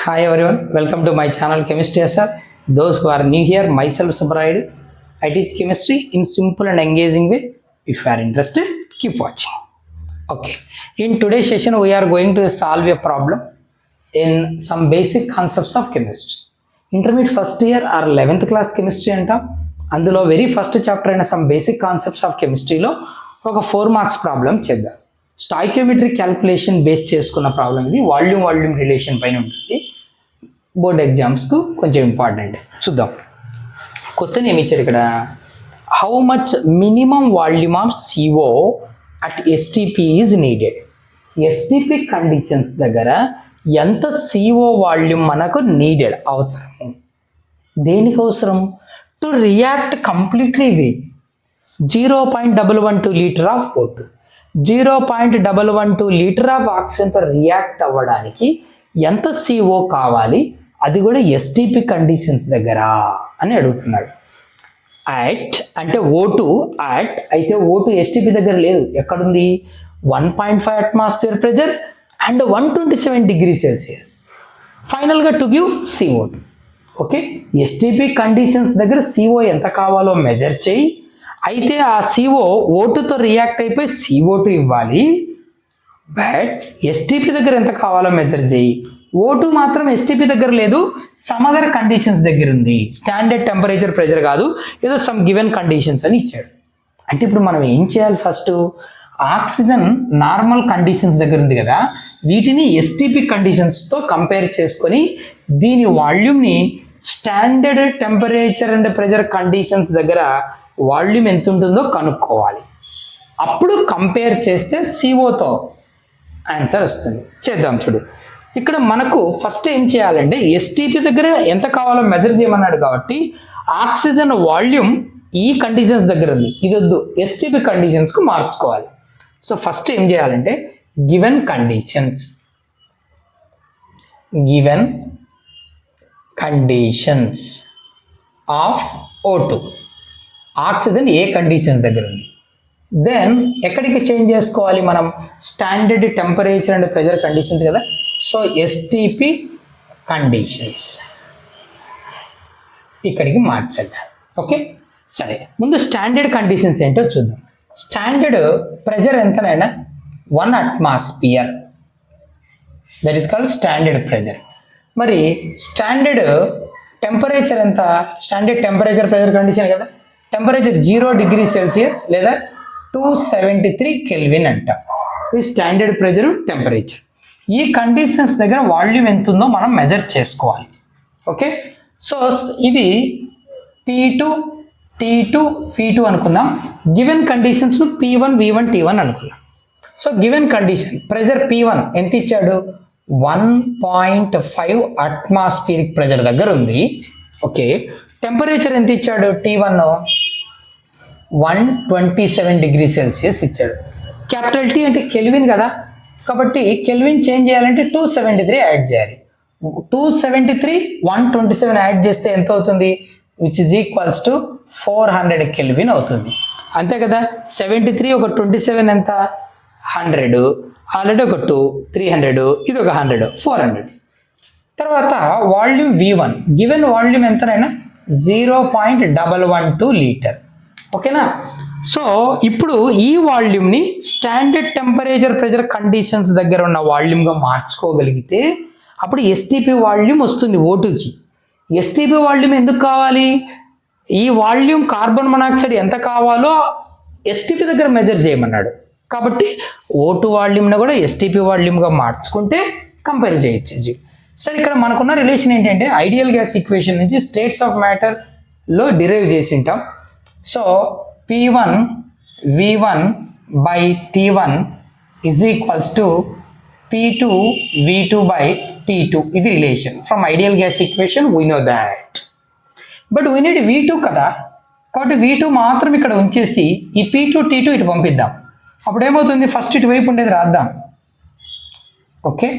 Hi everyone, welcome to my channel Chemistry SR. Those who are new here, myself Subrayudu. I teach chemistry in simple and engaging way. If you are interested, keep watching. Okay, in today's session we are going to solve a problem in some basic concepts of chemistry. Intermediate first year or 11th class chemistry అంటాం. అందులో very first chapter అయిన some basic concepts of కెమిస్ట్రీలో ఒక 4 marks problem చేద్దాం. Stoichiometric calculation base చేసుకున్న problem ఇది. Volume relation పైన ఉంటుంది. బోర్డ్ ఎగ్జామ్స్కు కొంచెం ఇంపార్టెంట్. చూద్దాం. క్వశ్చన్ ఏమి ఇచ్చాడు ఇక్కడ, how much minimum volume of CO at STP is needed. STP conditions దగ్గర ఎంత CO వాల్యూమ్ మనకు నీడెడ్ అవసరం. దేనికి అవసరం? To react completely with 0.112 litre of O2, 0.112 litre of ఆక్సిజన్తో రియాక్ట్ అవ్వడానికి ఎంత CO కావాలి, అది కూడా STP కండిషన్స్ దగ్గర అని అడుగుతున్నాడు. యాట్ అంటే O2 యాట్ అయితే O2 STP దగ్గర లేదు. ఎక్కడుంది? 1.5 atmosphere pressure and 127 degree Celsius. ఫైనల్గా to give CO2. Okay, STP conditions దగ్గర CO ఎంత కావాలో మెజర్ చేయి. అయితే ఆ CO O2తో రియాక్ట్ అయిపోయి CO2 ఇవ్వాలి. బట్ STP దగ్గర ఎంత కావాలో మెజర్ చేయి. O2 మాత్రం STP దగ్గర లేదు, సమ్ అదర్ కండిషన్స్ దగ్గర ఉంది. స్టాండర్డ్ టెంపరేచర్ ప్రెజర్ కాదు, ఏదో సమ్ గివెన్ కండిషన్స్ అని ఇచ్చాడు. అంటే ఇప్పుడు మనం ఏం చేయాలి? ఫస్ట్ ఆక్సిజన్ నార్మల్ కండిషన్స్ దగ్గర ఉంది కదా, వీటిని STP కండిషన్స్తో కంపేర్ చేసుకొని దీని వాల్యూమ్ని standard temperature and pressure conditions దగ్గర వాల్యూమ్ ఎంత ఉంటుందో కనుక్కోవాలి. అప్పుడు కంపేర్ చేస్తే COతో ఆన్సర్ వస్తుంది. చేద్దాం. చూడు, ఇక్కడ మనకు ఫస్ట్ ఏం చేయాలంటే STP దగ్గర ఎంత కావాలో మెజర్ చేయమన్నాడు కాబట్టి ఆక్సిజన్ వాల్యూమ్ ఈ కండిషన్స్ దగ్గర ఉంది, ఇది వద్దు, STP కండిషన్స్కు మార్చుకోవాలి. సో ఫస్ట్ ఏం చేయాలంటే given conditions of O2, oxygen ఏ కండిషన్స్ దగ్గర ఉంది, దెన్ ఎక్కడికి చేంజ్ చేసుకోవాలి మనం? Standard temperature and pressure conditions కదా, సో STP కండిషన్స్ ఇక్కడికి మార్చేద్దాం. ఓకే, సరే. ముందు స్టాండర్డ్ కండిషన్స్ ఏంటో చూద్దాం. స్టాండర్డ్ ప్రెజర్ ఎంతనైనా 1 atmosphere, that is called standard pressure. మరి స్టాండర్డ్ టెంపరేచర్ ఎంత? స్టాండర్డ్ టెంపరేచర్ ప్రెజర్ కండిషన్ కదా, టెంపరేచర్ 0 డిగ్రీ సెల్సియస్ లేదా 273 కెల్విన్ అంట. ఇది స్టాండర్డ్ ప్రెజర్ టెంపరేచర్. ఈ కండిషన్స్ దగ్గర వాల్యూమ్ ఎంత ఉందో మనం మెజర్ చేసుకోవాలి. ఓకే, సో ఇవి P2 T2 P2 అనుకుందాం. గివెన్ కండిషన్స్ను P1 V1 T1 అనుకుందాం. So given condition pressure P1 ఎంత ఇచ్చాడు? 1.5 అట్మాస్ఫియరిక్ ప్రెజర్ దగ్గర ఉంది. ఓకే, టెంపరేచర్ ఎంత ఇచ్చాడు? T1 127 డిగ్రీ సెల్సియస్ ఇచ్చాడు. క్యాపిటల్ T అంటే కెల్విన్ కదా, కాబట్టి కెల్విన్ చేంజ్ చేయాలంటే 273 యాడ్ చేయాలి. 273 127 యాడ్ చేస్తే ఎంత అవుతుంది? Which is equals to 400 kelvin అవుతుంది. అంతే కదా. 73 ఒక 27 ఎంత? 100. ఆల్రెడీ ఒక 2 300, ఇది ఒక 100 400. తర్వాత వాల్యూమ్ V1, గివెన్ వాల్యూమ్ ఎంతనైనా 0.112 లీటర్. ఓకేనా. సో ఇప్పుడు ఈ వాల్యూమ్ని స్టాండర్డ్ టెంపరేచర్ ప్రెజర్ కండిషన్స్ దగ్గర ఉన్న వాల్యూమ్గా మార్చుకోగలిగితే అప్పుడు STP వాల్యూమ్ వస్తుంది O2కి. STP వాల్యూమ్ ఎందుకు కావాలి? ఈ వాల్యూమ్ కార్బన్ మొనాక్సైడ్ ఎంత కావాలో STP దగ్గర మెజర్ చేయమన్నాడు కాబట్టి O2 వాల్యూమ్ని కూడా STP వాల్యూమ్గా మార్చుకుంటే కంపేర్ చేయొచ్చు. సరే, ఇక్కడ మనకున్న రిలేషన్ ఏంటంటే ఐడియల్ గ్యాస్ ఈక్వేషన్ నుంచి స్టేట్స్ ఆఫ్ మ్యాటర్లో డిరైవ్ చేసి ఉంటాం. So P1 V1 by T1 is equals to P2 V2 by T2. ఇది relation from ideal gas equation, we know that. But we need V2 కదా, కాబట్టి V2 మాత్రం ఇక్కడ ఉంచేసి ఈ P2 T2 ఇటు పంపిద్దాం. అప్పుడు ఏమవుతుంది? ఫస్ట్ ఇటువైపు ఉండేది రాద్దాం. ఓకే,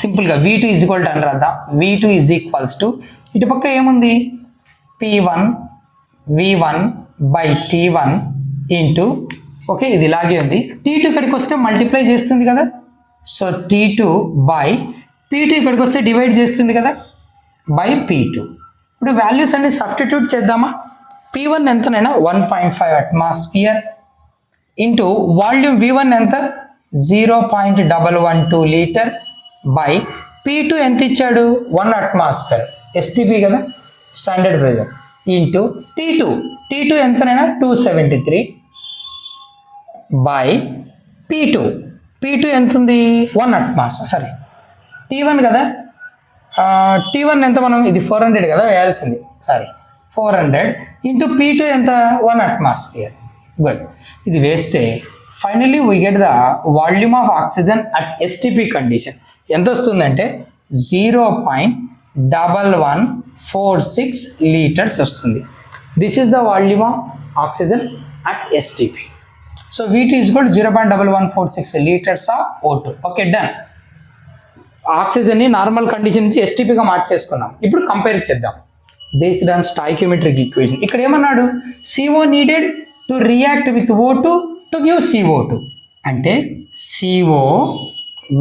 సింపుల్గా V2 ఈజ్ ఈక్వల్ టు అని రాద్దాం. V2 ఈజ్ ఈక్వల్స్ టు ఇటు పక్క ఏముంది? P1 V1 by T1 into, okay ఇది ఇలాగే ఉంది. T2 ఇక్కడికి వస్తే మల్టిప్లై చేస్తుంది కదా, సో T2 by P2 ఇక్కడికి వస్తే డివైడ్ చేస్తుంది కదా బై P2. ఇప్పుడు వాల్యూస్ అన్ని సబ్స్టిట్యూట్ చేద్దామా? P1 ఎంతనైనా 1.5 atmosphere into volume V1 ఎంత 0.112 లీటర్ బై P2 ఎంత ఇచ్చాడు 1 అట్మాస్ఫియర్ STP కదా standard pressure into T2 ఎంతనైనా 273 by P2 ఎంత ఉంది 1 అట్మాస్ఫియర్ సారీ T1 కదా T1 ఎంత మనం ఇది 400 కదా వేయాల్సింది సారీ 400 ఇంటూ P2 ఎంత 1 అట్మాస్ఫియర్ గుడ్. ఇది వేస్తే finally we get the volume of oxygen at STP condition ఎంత వస్తుందంటే 0.1146 లీటర్స్ వస్తుంది. This is the volume of oxygen at STP. So VT is కూడా 0.1146 litres of O2. Okay done. ఆక్సిజన్ని normal condition నుంచి STPగా మార్చేసుకున్నాం. ఇప్పుడు కంపేర్ చేద్దాం బేస్డ్ ఆన్ స్టాయికియోమెట్రిక్ ఈక్వేషన్. ఇక్కడ ఏమన్నాడు CO needed to react with O2 to give CO2 అంటే CO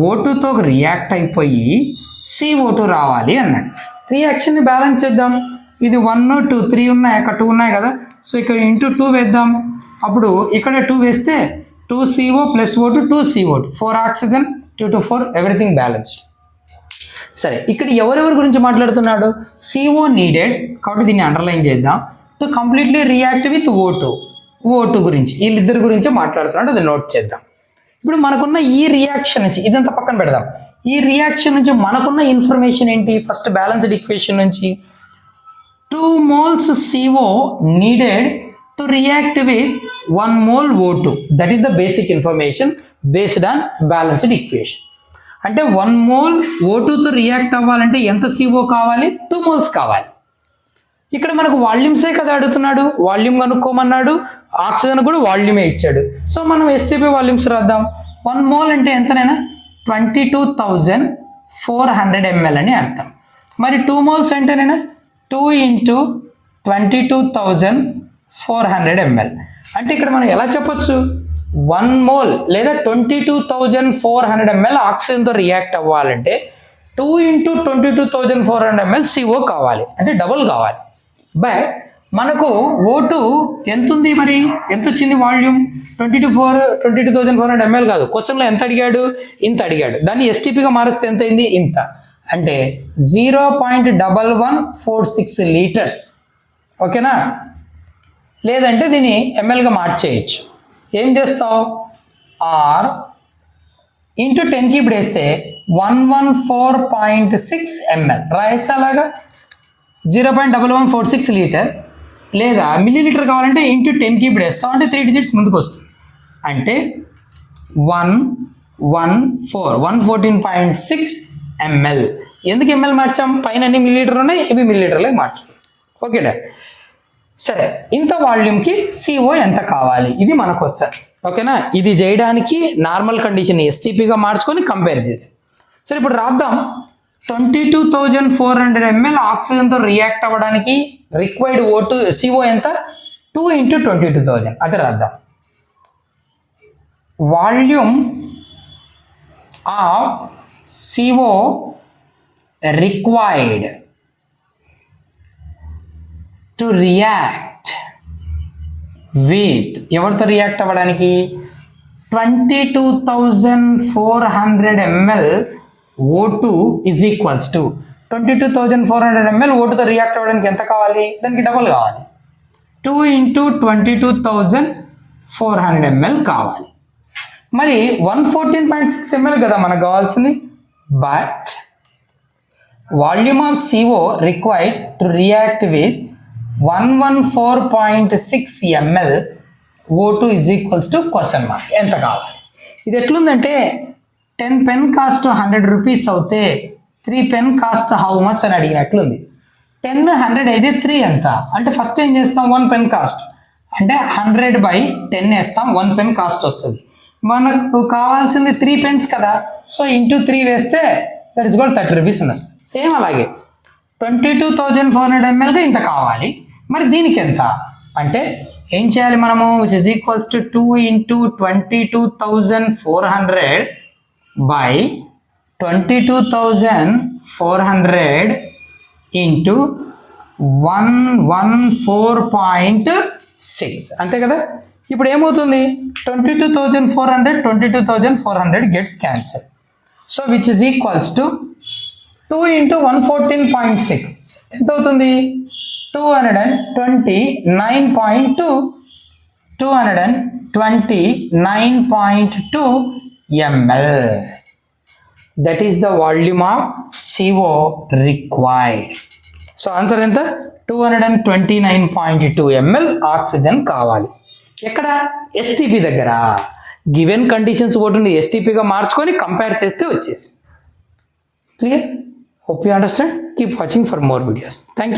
O2తో react అయిపోయి CO2 రావాలి అన్నాడు. రియాక్షన్ని బ్యాలెన్స్ చేద్దాం. ఇది 1 2 3 ఉన్నాయి అక్కడ 2 ఉన్నాయి కదా సో ఇక్కడ ఇంటూ 2 వేద్దాం. అప్పుడు ఇక్కడ 2 వేస్తే 2CO plus O2 2CO2 4 oxygen 2 to 4 everything balanced. సరే ఇక్కడ ఎవరెవరి గురించి మాట్లాడుతున్నాడు CO నీడెడ్ కాబట్టి దీన్ని అండర్లైన్ చేద్దాం to completely react with O2 గురించి వీళ్ళిద్దరి గురించి మాట్లాడుతున్నాడు అది నోట్ చేద్దాం. ఇప్పుడు మనకున్న ఈ రియాక్షన్ నుంచి ఇదంతా పక్కన పెడదాం. ఈ రియాక్షన్ నుంచి మనకున్న ఇన్ఫర్మేషన్ ఏంటి ఫస్ట్ బ్యాలెన్స్డ్ ఈక్వేషన్ నుంచి 2 moles CO needed to react with 1 mole O2 that is the basic information based on balanced equation. అంటే 1 mole O2తో రియాక్ట్ అవ్వాలంటే ఎంత CO కావాలి 2 moles కావాలి. ఇక్కడ మనకు వాల్యూమ్సే కదా అడుగుతున్నాడు వాల్యూమ్ కనుక్కోమన్నాడు ఆక్సిజన్ కూడా వాల్యూమే ఇచ్చాడు. సో మనం STP వాల్యూమ్స్ రాద్దాం. 1 mole అంటే ఎంతనైనా 22,400 ml అని అర్థం. మరి 2 moles అంటేనైనా 2 into 22,400 ml అంటే ఇక్కడ మనం ఎలా చెప్పొచ్చు 1 mole లేదా 22,400 ml ఆక్సిజన్తో రియాక్ట్ అవ్వాలంటే 2 into 22,400 ml CO కావాలి అంటే డబుల్ కావాలి. బట్ మనకు O2 ఎంత ఉంది మరి ఎంత వచ్చింది వాల్యూమ్ 22,400 ml కాదు క్వశ్చన్లో ఎంత అడిగాడు ఇంత అడిగాడు. దాన్ని STPగా మారిస్తే ఎంత అయింది ఇంత అంటే 0.1146 లీటర్స్. ఓకేనా లేదంటే దీన్ని mlగా మార్చేయచ్చు. ఏం చేస్తావు ఆర్ ఇంటూ 10కి ఇప్పుడు వేస్తే 114.6 ml రాయొచ్చు అలాగా 0.1146 లీటర్ లేదా మిల్లీలీటర్ కావాలంటే ఇంటూ 10కి ఇప్పుడు వేస్తాం అంటే 3 digits ముందుకు వస్తుంది అంటే 114.6 ml. ఎందుకు ml మార్చాం పైన అన్ని మిల్లీలీటర్ ఉన్నాయి ఇవి మిల్లీలీటర్లకు మార్చాం. ఓకేనా సరే ఇంత వాల్యూమ్కి CO ఎంత కావాలి ఇది మన క్వశ్చన్. ఓకేనా ఇది చేయడానికి నార్మల్ కండిషన్ STPగా మార్చుకొని కంపేర్ చేసి సరే ఇప్పుడు రాద్దాం 22,400 ml ఆక్సిజన్తో రియాక్ట్ అవ్వడానికి రిక్వైర్డ్ CO ఎంత 2 into 22,000 అదే రాద్దాం. Volume of CO required to react with ఎవరితో రియాక్ట్ అవ్వడానికి 22,400 ml O2 is equals to 22,400 ml O2తో రియాక్ట్ అవ్వడానికి ఎంత కావాలి దానికి డబుల్ కావాలి 2 into 22,400 ml కావాలి. మరి 114.6 ml కదా మనకు కావాల్సింది but volume of CO required to react with 114.6 ml O2 is equals to question mark ఎంత కావాలి. ఇది ఎట్లుందంటే 10 pen కాస్ట్ 100 rupees అవుతే 3 pen కాస్ట్ హౌ మచ్ అని అడిగినట్లుంది. 10 100 అయితే 3 ఎంత అంటే ఫస్ట్ ఏం చేస్తాం 1 pen కాస్ట్ అంటే 100/10 వేస్తాం 1 pen కాస్ట్ వస్తుంది. మనకు కావాల్సింది 3 pens కదా సో ఇంటూ 3 వేస్తే దట్ ఇస్ కూడా 30 rupees అని వస్తుంది. సేమ్ అలాగే 22,400 ml ఇంత కావాలి మరి దీనికి ఎంత అంటే ఏం చేయాలి మనము which is equals to 2 into 22,400 by 22,400 into 114.6 అంతే కదా. ఇప్పుడు ఏమవుతుంది, 22,400 gets cancel. So which is equals to 2 into 114.6 ఎంత అవుతుంది, 229.2 ml. That is the volume of CO required. So answer ఎంత, 229.2 ml ఆక్సిజన్ కావాలి. ఎక్కడ, ఎస్టీపీ దగ్గర. గివెన్ కండిషన్స్ ఒకటి ఉంది, ఎస్టీపీగా మార్చుకొని కంపేర్ చేస్తే వచ్చేసి. Clear? Hope you understand. Keep watching for more videos. Thank you.